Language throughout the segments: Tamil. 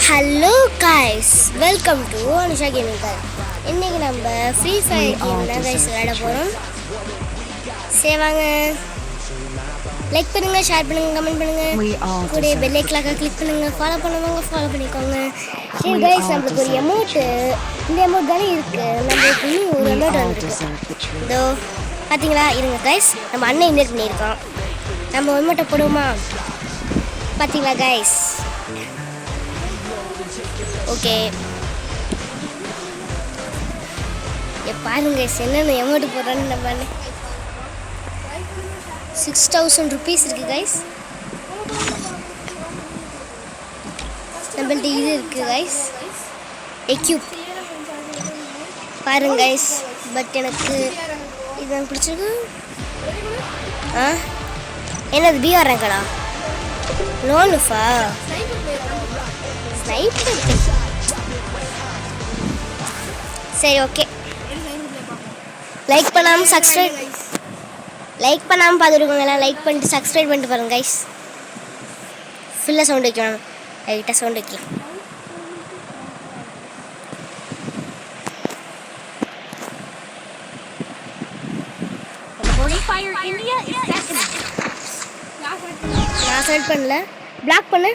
Hello guys, welcome to Anusha gaming காய். இன்றைக்கி நம்ம ஃப்ரீ ஃபயர் கேம் தான் கைஸ் விளையாட போகிறோம். சரி வாங்க, லைக் பண்ணுங்கள், ஷேர் பண்ணுங்கள், கமெண்ட் பண்ணுங்கள், கூட பெல் ஐக்கானை கிளிக் பண்ணுங்கள், ஃபாலோ பண்ணுவாங்க, ஃபாலோ பண்ணிக்கோங்க. சரி கைஸ், நம்மளுக்கு ஒரு அமௌண்ட்டு, இந்த அமௌண்ட் தானே இருக்குது, நம்மளுக்கு இன்னும் ஒரு அமௌண்ட் வந்துருக்கு. இதோ பார்த்தீங்களா, இருங்க கைஸ், நம்ம அண்ணன் இன்வைட் பண்ணியிருக்கோம். நம்ம அமௌண்ட்டை போடுவோமா? பார்த்தீங்களா கைஸ்? ஓகே, பாருங்க என்னென்ன அமௌண்ட் போடுறான்னு. நம்ம 6000 ருபீஸ் இருக்கு கைஸ். நம்மள்ட்ட இது இருக்கு கைஸ், எக்யூப் பாருங்க கைஸ். பட் எனக்கு இது பிடிச்சிருக்கு. என்னது பிஆர் ரேங்கடா? லோனுஃபா? ஸ்னைப்பர். சரி ஓகே, லைக் பண்ணாமல் பார்த்துருக்கோங்க. லைக் பண்ணிட்டு சப்ஸ்கிரைப் பண்ணிட்டு பாருங்க கைஸ். ஃபுல்லாக சவுண்ட் வைக்கணும், லைட்டாக சவுண்ட் வைக்கலாம். நான் செலக்ட் பண்ணல, பிளாக் பண்ணு.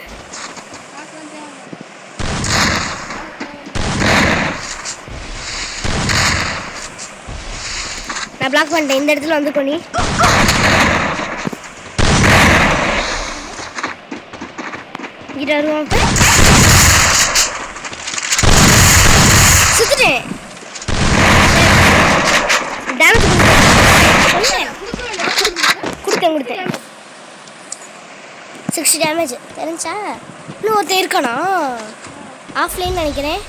நான் பிளாக் பண்ணிட்டேன். இந்த இடத்துல வந்து பண்ணி இங்கிட்ட வருவோம். சுத்துட்டேன். டேமேஜ் கொடுத்தேன் 60 டேமேஜ் தெரிஞ்சா. இன்னும் ஒருத்தர் இருக்கானா? ஆஃப்லைன் நினைக்கிறேன்.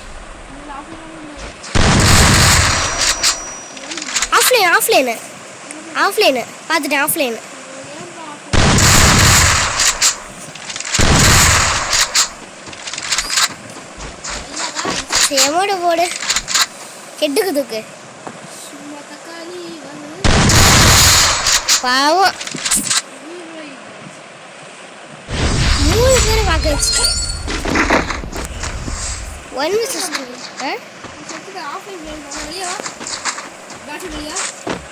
ஆஃப்லைனு பார்த்துட்டேன். ஆஃப்லைனு சேமோட போடு, கெட்டுக்கு தூக்கு. பாவம் 3 பேரை பார்க்க வச்சுட்டு 1 vs 2.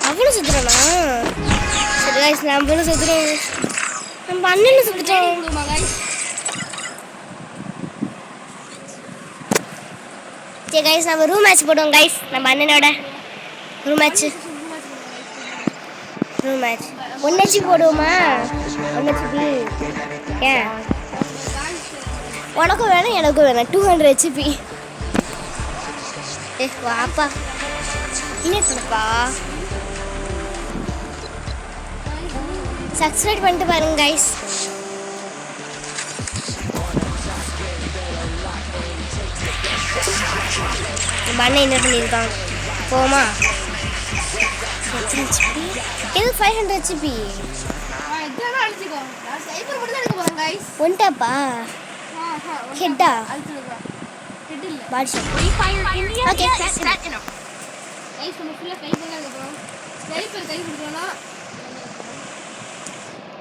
அவனும் சுத்துறானா? சரி கைஸ், நம்மளும் சுத்துறோம். நம்ம அண்ணனும் சுத்துட்டோம். சரி கைஸ், நம்ம ரூம் மேட்ச் போடுவோம் கைஸ். நம்ம அண்ணனோட ரூம் மேட்ச் 1 HP போடுவோமா? 1 HP. ஏன் உனக்கும் வேணும் எனக்கும் வேணும். 200 HP. வாப்பா இன்னப்பா, சப்ஸ்கிரைப் பண்ணிட்டு பாருங்க கைஸ். பண்ண என்ன பண்ணியிருக்கான் போமா? இது 500 HP. ஒன்டாப்பா ஹெட்டா பாடி ஷாட். ஓகே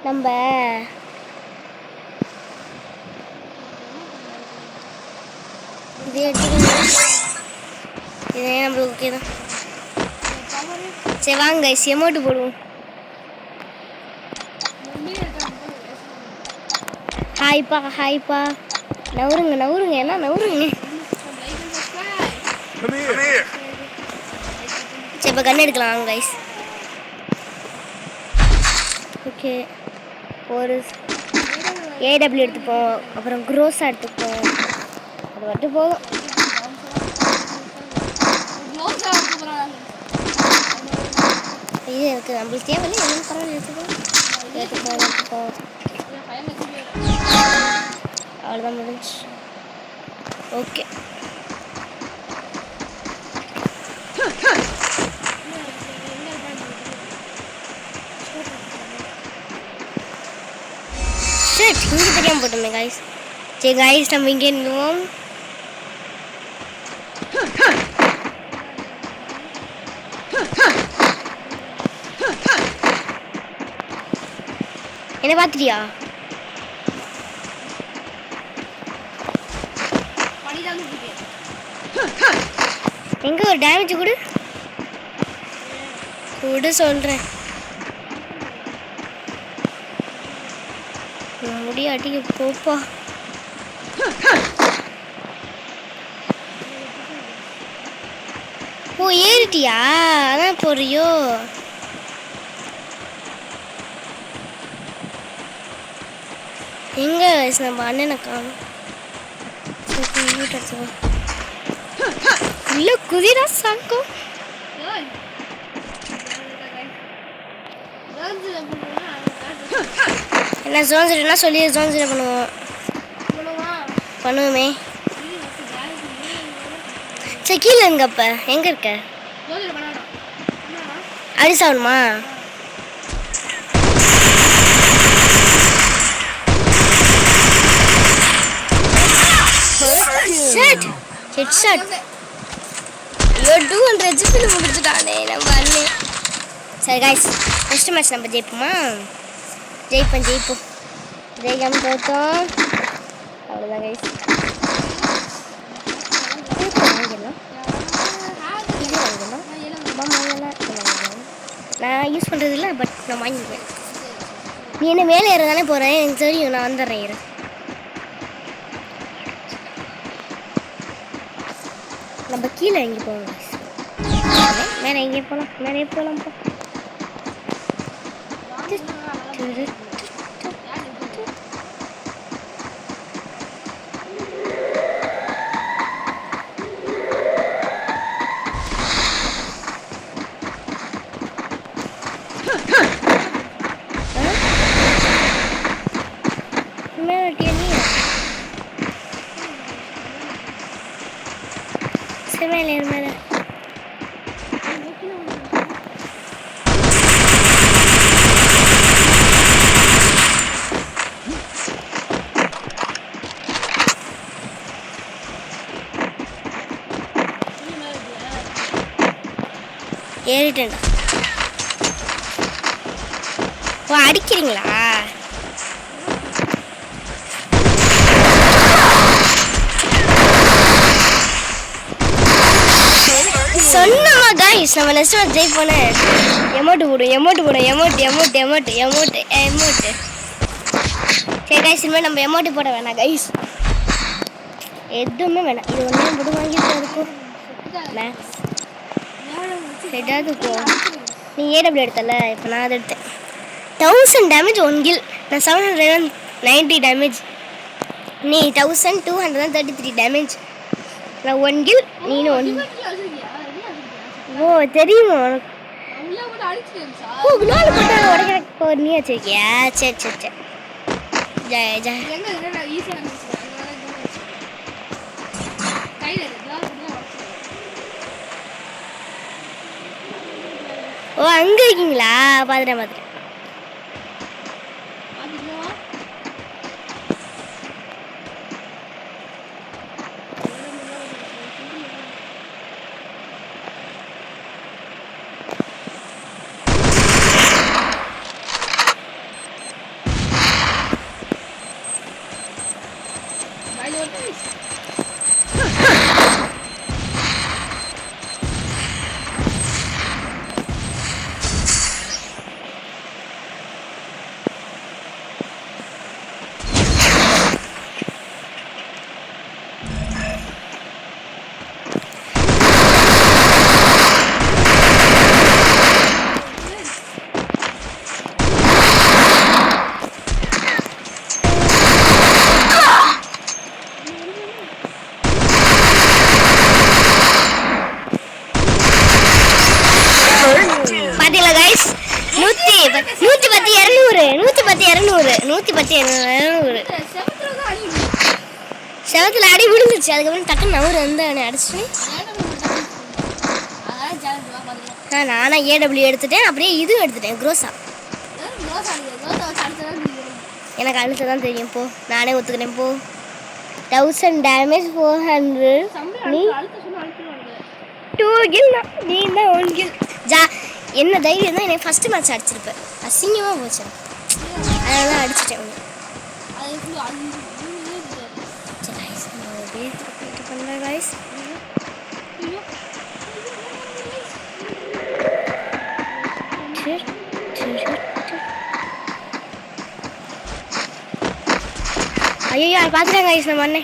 நம்ம இது எடுத்துக்கணும். இதே நம்மளுக்கு ஓகே தான். சரி வாங்க கைஸ், எமௌண்ட் போடுவோம். ஹாய்ப்பா நவுருங்க என்ன நவுருங்க. சரி இப்போ கன் எடுக்கலாம் கைஸ். ஓகே, ஒரு AW எடுத்துப்போம், அப்புறம் க்ரோஸா எடுத்துப்போம். அது மட்டும் போதும். இது இருக்குது, நம்மளுக்கு தேவையில்லை. என்ன பரவாயில்ல, எடுத்துப்போம். அவ்வளோதான் முடிஞ்சு. ஓகே, இங்கே தெரியாமல் போட்டோமே கைஸ். சரி கைஸ், நம்ம இங்கே இருந்துவோம். என்ன பார்த்துட்டியா? எங்க ஒரு டேமேஜ் கொடு கொடு சொல்றேன். முடிய அடிக்க போப்பா. ஓ ஏறிட்டியா? அதான் போறியோ? எங்க நம்ம அண்ணனை காணும். இல்ல குதிரா சாக்கும். என்ன ஜோன்ஸ்னா சொல்லி ஜோன்ஸ்ல பண்ணுவோம். பண்ணுவோமே. சரி கீழே இருங்க. அப்ப எங்க இருக்க? அடி சாவணுமா? Headshot headshot. ஐயோ 200 ஹெச்பில முடிச்சிட்டானே நம்ம அண்ணே. சரி गाइस நெக்ஸ்ட் மேட்ச் நம்ம ஜெயிப்போமா? ஜெயிப்போம். ஜெயிக்காம தோத்தோம் அவ்வளோதான் गाइस. நான் யூஸ் பண்ணுறது இல்லை, பட் நான் வாங்கிக்குவேன். நீ என்ன மேலே ஏறதானே போகிறேன், எனக்கு தெரியும். நான் வந்துடுறேன் ஏற. நம்ம கீழே எங்கே போகணும்? மேலே எங்கே போகலாம்? மேலே போகலாம்ப்பா. மேலே ஏறிட்டேன்டா. ஓ அடிக்கிறீங்களா? சொன்னமா गाइस நம்ம நெக்ஸ்ட் மேட்ச் ஜெயிப்போனே. எமோட் போடு. சரி गाइस இனிமே நம்ம எமோட் போட வேணாம் गाइस. எதுவுமே வேணாம். இது ஒண்ணே போடு வாங்கிட்டு இருக்கும். மேக்ஸ் ஏதாவது போ. நீ ஏடபிள்யூ எடுத்தல, இப்போ நான் அதை எடுத்தேன். 1000 டேமேஜ் 1 கில். நான் 790 டேமேஜ். நீ 1233 டேமேஜ். நான் 1 கில், நீனும் 1. ஓ தெரியுமா உனக்கு? ஓ குளோல் போட்டா உடைக்க நீ வச்சிருக்கியா? சரி ஜெய ஓ அங்க இருக்கீங்களா? பாத்துறேன். செவத்துல அடி விழுந்துச்சு. அதுக்கப்புறம் டக்குன்னு நவரு வந்து அடிச்சு நானா ஏடபிள்யூ எடுத்துட்டேன். அப்படியே இதுவும் எடுத்துட்டேன், குரோஸா. எனக்கு அழுத்த தான் தெரியும். போ நானே ஒத்துக்கிறேன். போ 1000 டேமேஜ் 400. நீ 2 கில், நீ தான் 1 கில். என்ன தைரியம் தான் என்னை ஃபஸ்ட்டு மேட்ச் அடிச்சிருப்பேன். அசிங்கமாக போச்சு. அதனால தான் அடிச்சிட்டேன். guys. ஐயோ பார்த்துட்டாங்க guys நம்ம அண்ணே.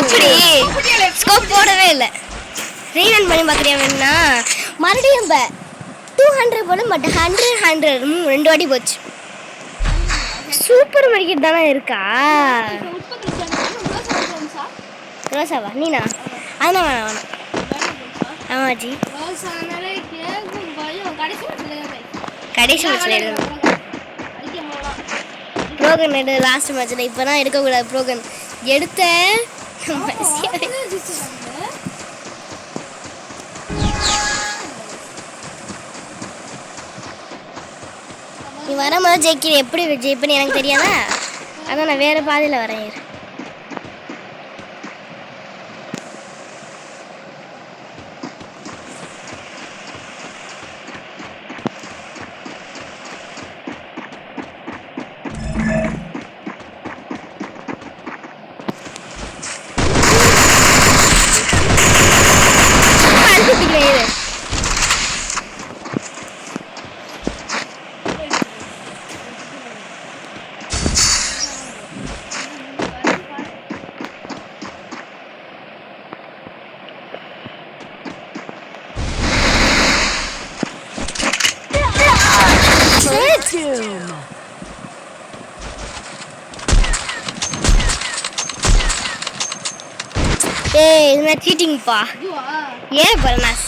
எப்படி ஸ்கோப் போடவே இல்லை. ரீரன் பண்ணி பார்க்குறியா வேணும்னா மறுபடியும் இப்போ 200 போடும். பட் 100 2 வாட்டி போச்சு. சூப்பர் மார்க்கெட் தானே இருக்கா? ரோசாவா நீனா? அதான் வேணாம் வேணாம். ஆமாஜி கடைசி மேட்ச்சில் எடுக்கணும். ப்ரோகன் எடு லாஸ்ட் மேட்ச்சில். இப்போ தான் எடுக்கக்கூடாது. ப்ரோகன் எடுத்த நீ வரும்போது ஜெயிக்கிற எப்படி ஜெயிப்பேன்னு எனக்கு தெரியாதா? அதான் நான் வேறு பாதையில் வரேன். ஏய் இது சீட்டிங்ப்பா. ஏன் பரமாஸ்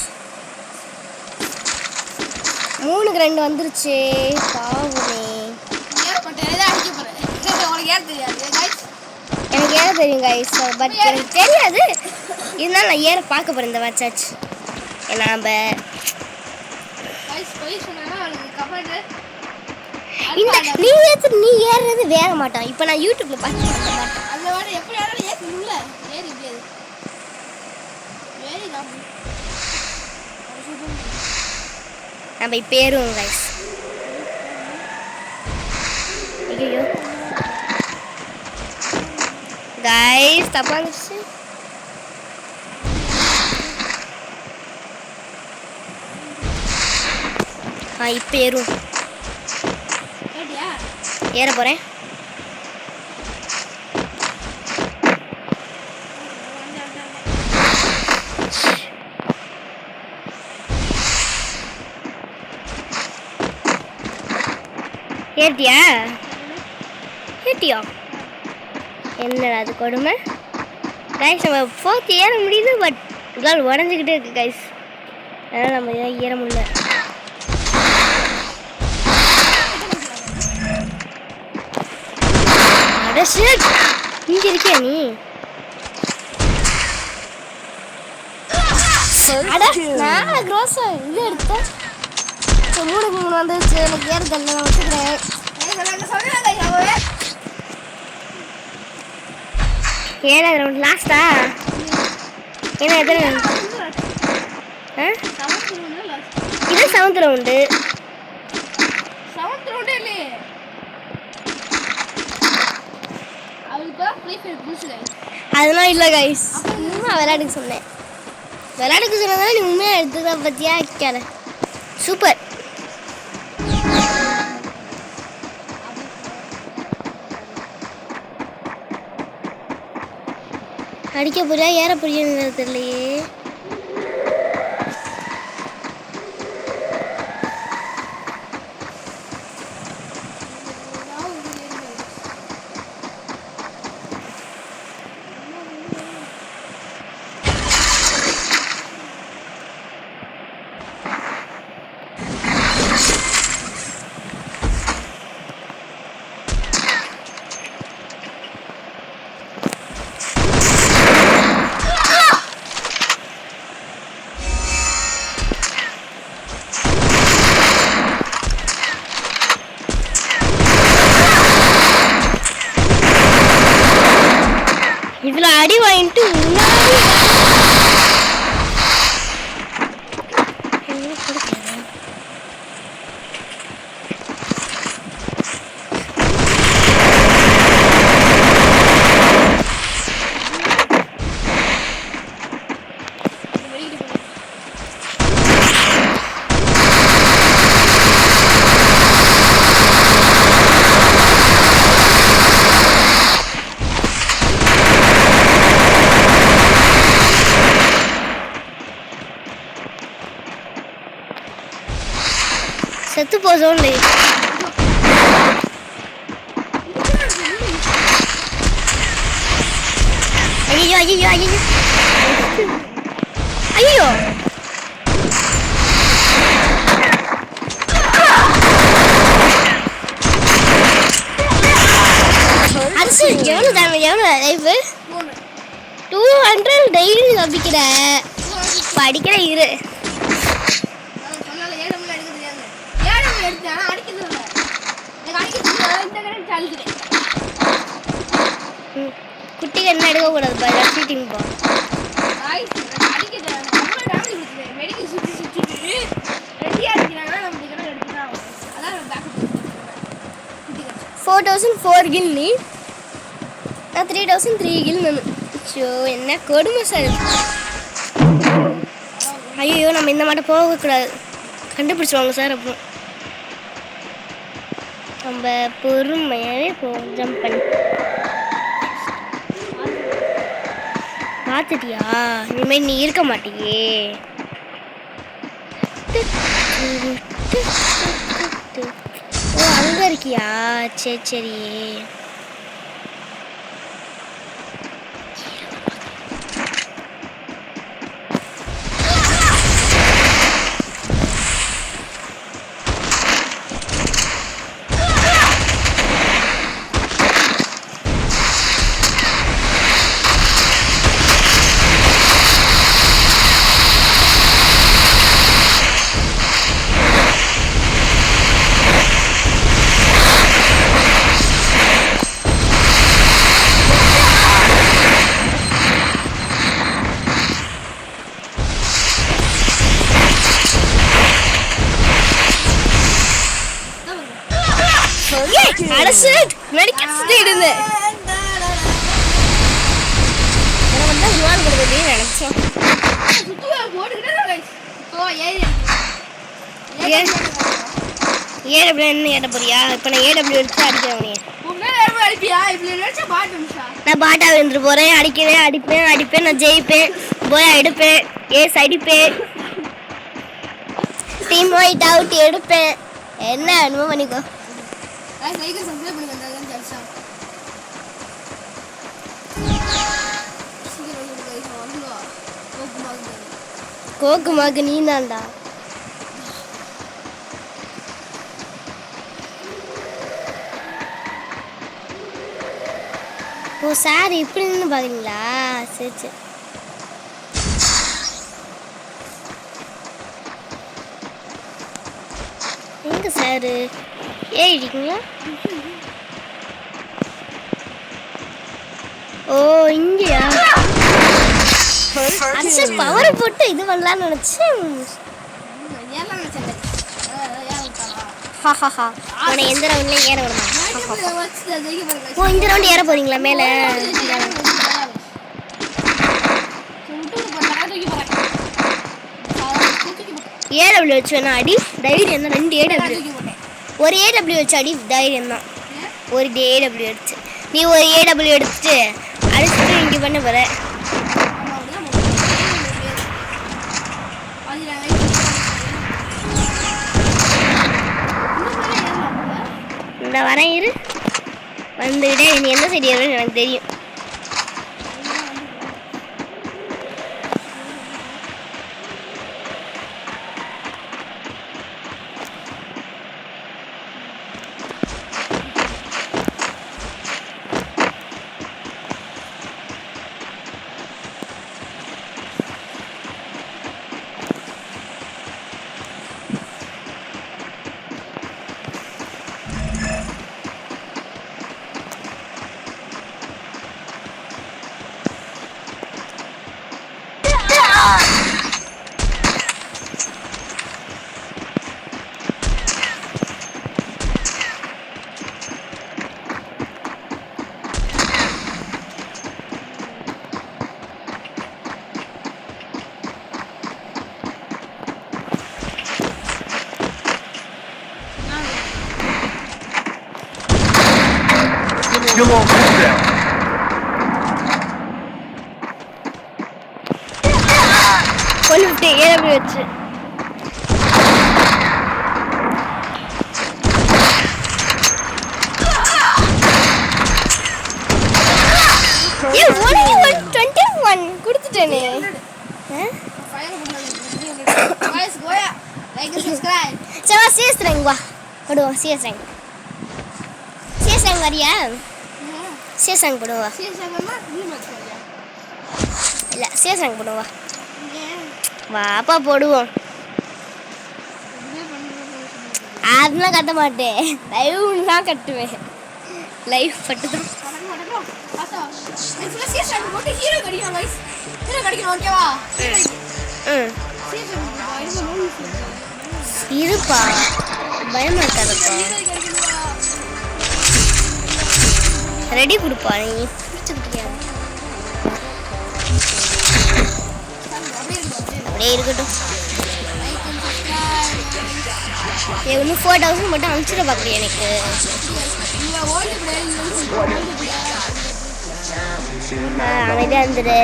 3க்கு 2 வந்துருச்சு. பாவமே எனக்கு ஏற தெரியும் கைஸ். பட் எனக்கு தெரியாது. இதனால நான் ஏற பார்க்க போகிறேன் இந்த மேட்சாச்சு. ஏன்னா நம்ம இந்த நீ ஏறுறது வேற மாட்டான். இப்போ நான் யூடியூப்ல பார்த்து நம்ம இப்போ ஏறுவோம் கைஸ். ஐயோ கைஸ் தப்பா இருந்துச்சு. இப்போ ஏறும். ஏற போகிறேன். ஏட்டியா என்னடா அது கொடுமை கைஸ். நம்ம 4th ஏற முடியுது. பட் கால் உடஞ்சிக்கிட்டே இருக்கு கைஸ். அதனால் நம்ம ஏற முடியல. இங்கே இருக்கியா நீ? நான் க்ரோஸா இது எடுத்தேன். 3க்கு 3 வந்துருச்சு. எனக்கு ஏற தெரியல. நான் வச்சுக்கிறேன். ஏன்னா ரவுண்ட் லாஸ்டா? ஏன்னா எத்தனை இது 7th ரவுண்டு. அதெல்லாம் இல்லை கைஸ். விளையாடுக்க சொன்னேன். விளையாடுக்க சொன்னதால நீ உண்மையாக எடுத்துதான் பற்றியா கேள. சூப்பர். அடிக்க போறியா ஏற போறியா தெரியலையே. அடி வாங்கிட்டு முன்னாடி செத்து போசோண்டு ஐயோ ஐயோ ஐயோ ஐயோ அரசு எவ்வளோ டேமேஜ் எவ்வளோ லைஃப் 200 டெய்லி தப்பிக்கிற படிக்கிற இரு குட்டிக்கு என்ன எடுக்க கூடாது பாரு சீட்டிங் போ 4004 கில் நீ நான் 3003 கில் நான் ஷோ என்ன கொடுமை சார் ஐயோ நம்ம இந்த மாட்ட போகக்கூடாது கண்டுபிடிச்சிருவாங்க சார் அப்புறம் நம்ம பொறுமையாகவே போவோம் ஜம்ப் பண்ணி பார்த்துட்டியா இனிமேல் நீ இருக்க மாட்டியே ஓ அங்கே இருக்கியா சரி சரி அரசு மெடிக்கல் இருந்து நினைச்சோம் ஏடபிள்யூ என்ன ஏட போறியா இப்ப நான் ஏடபிள்யூ எடுத்து அடிக்கிறேன் நான் பாட்டா விழுந்துட்டு போறேன் அடிக்கிறேன் அடிப்பேன் அடிப்பேன் நான் ஜெயிப்பேன் போயா எடுப்பேன் ஏஸ் அடிப்பேன் டீம் ஒயிட் அவுட் எடுப்பேன் என்ன அனுபவம் பண்ணிக்கோ கோக்கு மகு நீ தான்டா ஓ சார் இப்படி நின்று பாக்குறீங்களா சரி சரி எங்க சார் ஏறிட்டீங்களா ஓ இங்கயா அரசு பவரை போட்டு இது பண்ணலாம்னு நினைச்சேன் உன்னை எந்த ரவுண்ட்லயும் ஏற விட மாட்டேன் ஓ இந்த ரவுண்ட் ஏற போறீங்களா மேல ஏடபிள்யூ வச்சு வேணா அடி தைரியம் என்ன 2 ஏடபிள்யூ ஒரு ஏடபிள்யூ வச்சு அடி தைரியம் தான் ஒரு ஏடபிள்யூ எடுத்து நீ ஒரு ஏடபிள்யூ எடுத்துட்டு அடிச்சுட்டு இங்கே பண்ண போற இந்த வரேன் இரு வந்துக்கிட்டே நீ எந்த சைடு ஏறுன்னு எனக்கு தெரியும் Still on cooldown. கொல்லுவிட்டு ஏறப்படி வச்சு கொடுத்துட்டேனே. சரி சிஎஸ் ரேங்க் வா போடுவோம். சிஎஸ் ரேங்க் வரியா? சிஎஸ் ரேங்க் போடுவா. இல்லை சிஎஸ் ரேங்க் போடுவா. வாப்பா போடுவோம். அதெல்லாம் கட்ட மாட்டேன், லைவ் தான் கட்டுவேன். லைவ் பட்டு தான் இருப்பா, பயமா இருக்காதுப்பா. ரெடி கொடுப்பா, நீ பிடிச்சிக்கிட்டியா? அப்படியே இருக்கட்டும். இன்னும் 4000 மட்டும் அனுப்பிச்சிட பார்க்குறியா எனக்கு? அமைதியாக இருந்துடு.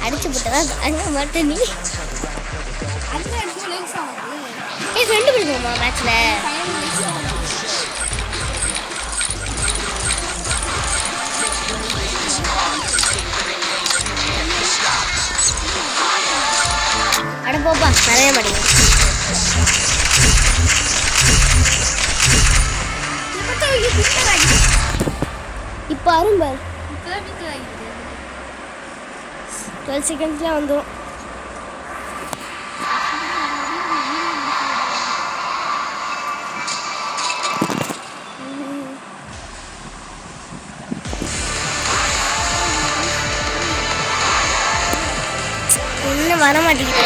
அடிச்சு போட்டதான் அங்கே மட்டும் நீ ஃப்ரெண்டு பிடிக்குமா மேட்ச்சில்? அட போப்பா, நிறைய மாட்டேங்க. இப்போ அரும்பார் 12 செகண்ட்ஸ்லாம் வந்துடும். இன்னும் வர மாட்டேங்குது.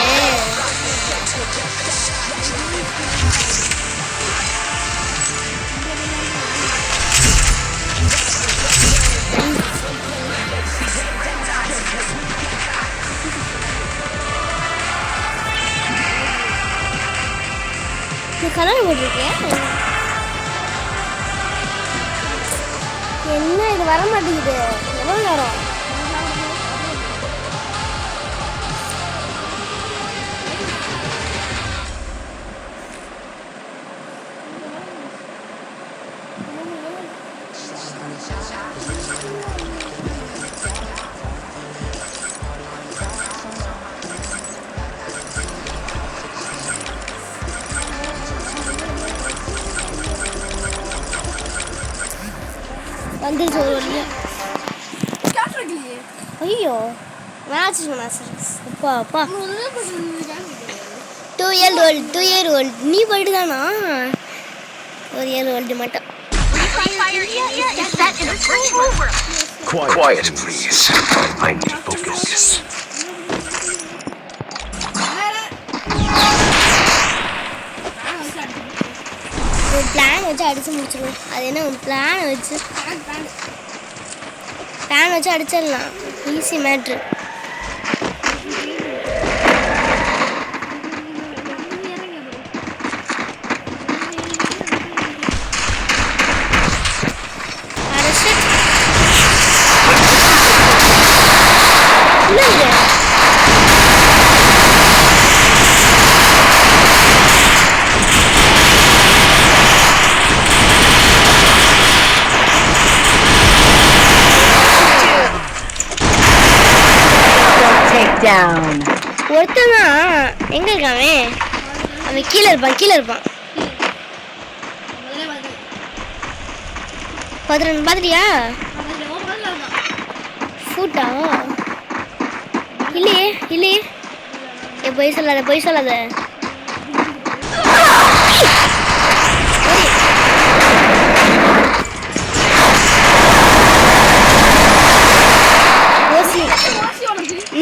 கலர் போட்டிருக்கேன். என்ன இது வர மாட்டேங்குது? எவ்வளோ நேரம்? வந்துருச்சு ஒரு வழியா. ஐயோ மேட்ச் அப்பா அப்பா 2 year old நீ போயிட்டு தானா? 1 year old மட்டும். Quiet, please. I need focus. ஒரு பிளான் வச்சு அடிச்சு முடிச்சிடுவோம். அது என்ன பிளான் வச்சு அடிச்சிடலாம். Easy matter. ஒருத்தன் எங்க இருக்கானே? அவன் கீழே இருப்பான். பாத்துட்டியா? ஃபூட்டா இல்லையே. பொய் சொல்லாத.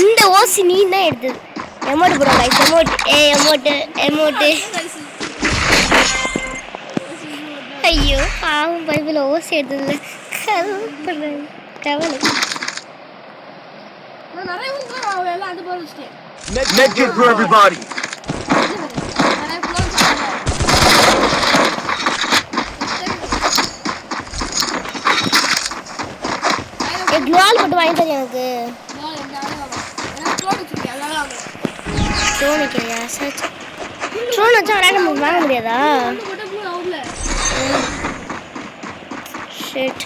இந்த ஓசி நீ தான் எடுத்தது. எமோட் போடுற கைஸ், எமோட். ஐயோ பாவம், பைபிள் ஓசி எடுத்ததுல கவலை. Medkit for everybody. க்ளோவால் போட்டு வாங்கி தரேன் எனக்கு. ட்ரோன் வைக்கிறியா? சரி ட்ரோன் வச்சா விளையாட வாங்க முடியாதா? ஷிட்.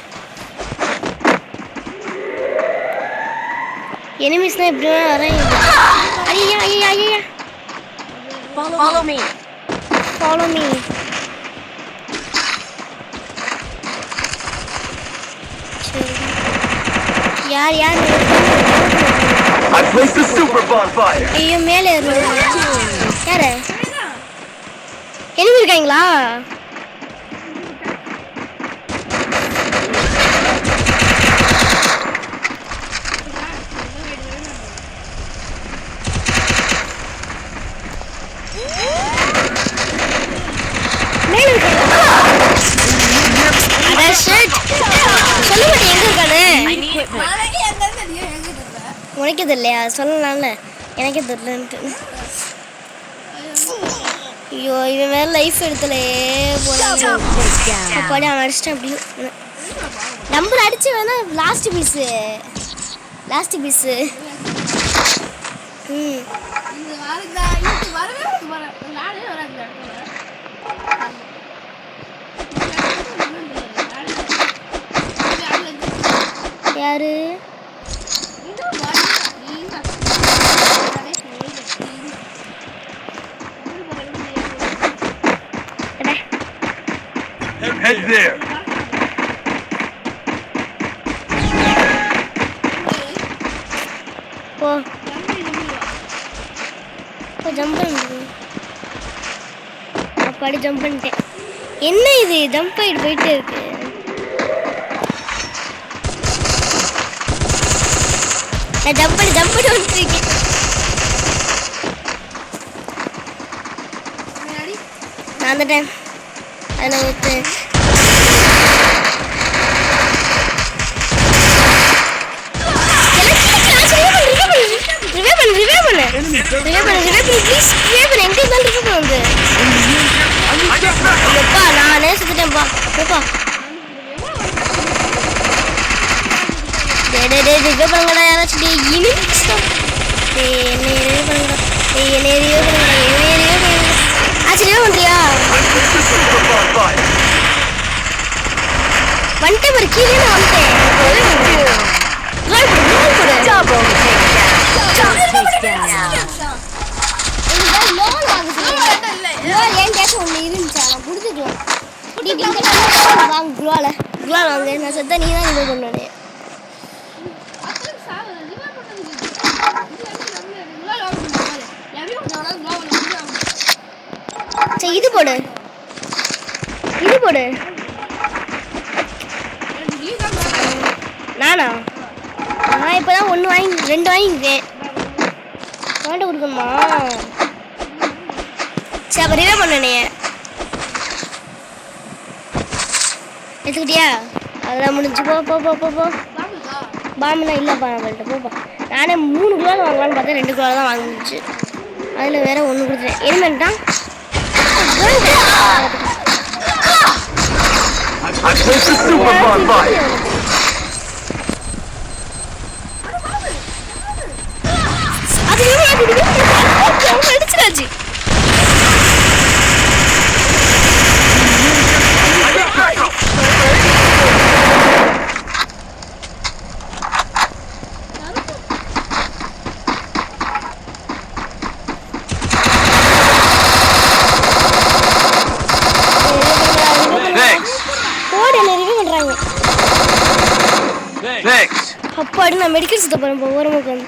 எனிமீஸ்லாம் எப்படி வராங்க? ஐயா ஐயா ஐயா. Follow me. Follow me. यार यार I placed the super bonfire. ஐயோ மேலே ஏறணும். யாரு? எனிமி இருக்காங்களா? மேலே இருக்காங்களா? அட ஷிட். சொல்ல மாட்டே எங்க இருக்கானே? உனக்கு தெரியலையா? சொல்லலாம்ல எனக்கே தெரியலன்ட்டு. ஐயோ இவன் வேற லைஃப் எடுத்தலே அப்பாடி அவன் அடிச்சிட்டேன். அப்படியும் நம்பர் அடிச்சு வேணா லாஸ்ட் பீஸு ம் யாரு? Head there. போ ஜம்ப் பண்ணு. அப்பாடி ஜம்ப் பண்ணிட்டேன். என்ன இது ஜம்ப் ஆகிட்டு போயிட்டே இருக்கு. நான் ஜம்ப் பண்ணி வந்துருக்கேன். நான் வந்துட்டேன். அதில் ஊற்று நானே சுத்திட்டேன்ப்பா. ரிவே பண்ணுங்கடா யாராச்சும். என்ன ரிவே பண்ணுங்கடா. ஆச்சு ரிவே பண்றியா? வந்துட்டேன் பாரு கீழே நான் வந்துட்டேன். ஒன்று இருந்துச்சா நான் கொடுத்துக்கலாம். வாங்க குருவால வாங்க. நான் செத்தா நீ தான் இது பண்ணே. சரி இது போடு நானா? நான் இப்போதான் 2 வாங்கிக்கிறேன். வாண்ட கொடுக்கணுமா? சரி அப்போ ரிவே பண்ணனே எடுத்துக்கிட்டியா? அதெல்லாம் முடிஞ்சு போ. பாம்புலாம் இல்லைப்பா நம்மள்கிட்ட. போப்பா. நானே 3 கிலோ வாங்கலான்னு பார்த்தா 2 கிலோ தான் வாங்கிச்சு. அதில் வேற 1 கொடுத்துட்டேன். எலிமெண்ட்டான் I placed the super bonfire. அடிச்சிடாச்சு. அப்பாடி நான் மெடிக்கல் சுத்த போறேன். ஓரமாக வந்து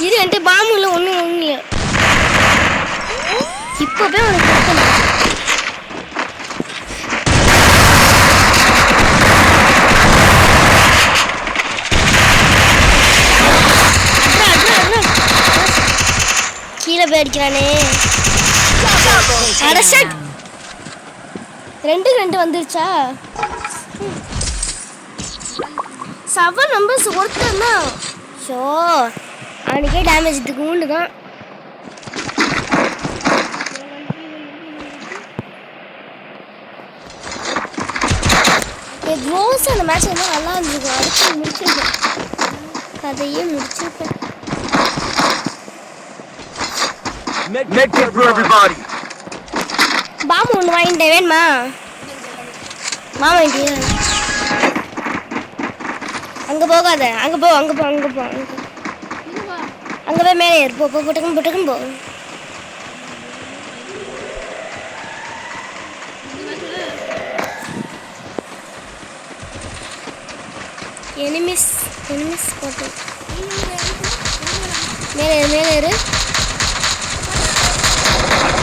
இது என்கிட்ட பாம்பு இல்லை ஒன்றும் இல்லை. இப்போவே உனக்கு கீழே போய் அடிக்கிறானே. 2 வந்துருச்சா? 7 நம்பர்ஸ் ஒருத்தன் தான். ஷோ அவனுக்கே டேமேஜ் இதுக்கு உண்டு தான். ரோஸ் அந்த மேட்ச் வந்து நல்லா இருந்திருக்கும். அடுத்து முடிச்சிருக்கேன், கதையே முடிச்சிருக்கேன். Medkit for everybody. பாம்பு ஒன்று வாங்கிட்டேன், வேணுமா? வாங்கிட்டியா? அங்கே போகாத, அங்கே போ. அங்கே போய் மேலே ஏறு. போட்டுக்குன்னு போ. எனிமிஸ் போட்டு மேலே ஏறு.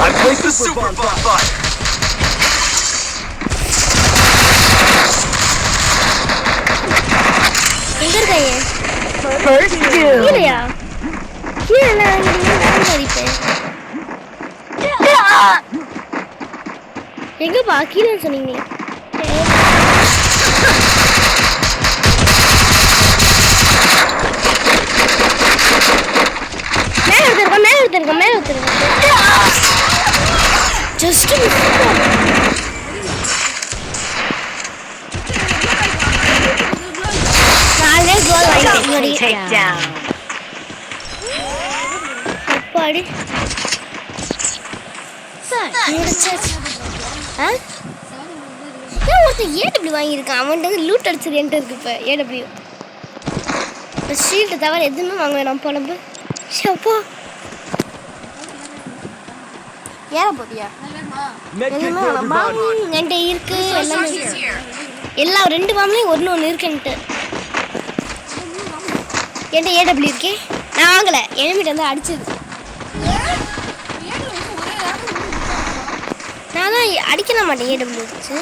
I placed the super bonfire. எங்க இருக்காங்க? First kill. கீழயா? கீழே நான் அடிப்பேன். எங்கப்பா கீழே சொன்னீங்க? மேலே எடுத்துருக்கேன். Just Take down. அப்பாடி ஒருத்தன் ஏடபிள்யூ வாங்கியிருக்கான். அவன்கிட்ட வந்து லூட் அடிச்சது என்கிட்ட இருக்கு. இப்போ ஏடபிள்யூ ஷீல்டு தவிர எதுவுமே வாங்க வேணாம். பொழம்பு ஷப்பா ஏற போதியா? எதுவுமே வேணாம். பாம்பு என்கிட்ட இருக்கு, எல்லாமே எல்லா 2 பாம்புலையும் ஒன்று இருக்குன்ட்டு. என்கிட்ட ஏடபிள்யூ இருக்கே, நான் வாங்கலை. எனிமிட்ட வந்து அடிச்சது. நான் தான் அடிக்க மாட்டேன் ஏடபிள்யூ வச்சு.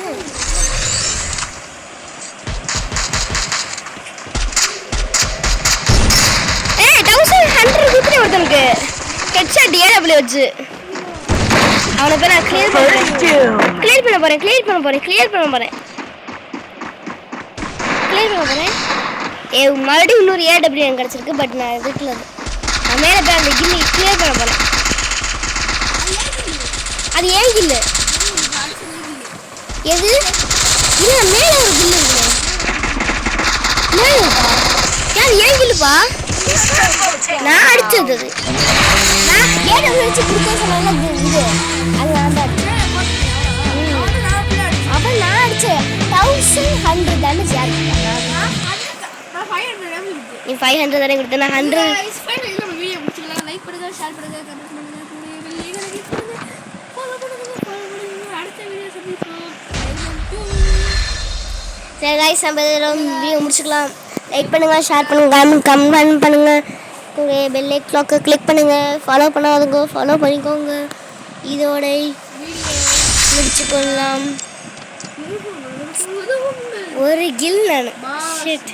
ஏய் 1100 குத்துறேன் ஒருத்தனுக்கு ஹெட்ஷாட் ஏடபிள்யூ வச்சு. அவனை போய் நான் கிளியர் பண்ண போறேன். மறுபடியும் இன்னொரு ஏடபிள்யூ எனக்கு கிடச்சிருக்கு. பட் நான் இதுக்குள்ள நான் மேலே போய் அந்த கில்லி கிளியர் பண்ண போறேன். அது ஏன் கில்லு? எது இல்லை, மேலே ஒரு கில்லு இருக்குங்க. மேலே இருக்கா? யார் ஏன் கில்லுப்பா? நான் அடிச்சது அது. நான் ஏடபிள்யூ வச்சு கொடுக்க சொன்னால இது அது நான் தான் அடிச்சேன். அப்போ நான் அடிச்சேன் 1100 டேமேஜ். யார் நீ 500 தானே கொடுத்த? நான் 100. சரி गाइस, நம்ம வீடியோ முடிச்சுக்கலாம். லைக் பண்ணுங்க, ஷேர் பண்ணுங்க, கமெண்ட் பண்ணுங்க, உங்கள் பெல் ஐக்கானை கிளிக் பண்ணுங்க. ஃபாலோ பண்ணாதவங்க ஃபாலோ பண்ணிக்கோங்க. இதோட முடிச்சுக்கொள்ளலாம். ஒரு கில் நான் ஷிட்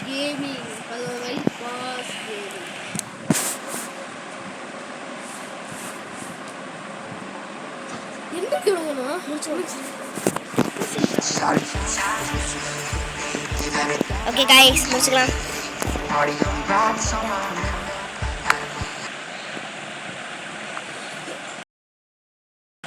ஓகே गाइस, முடிச்சுக்கலாம்.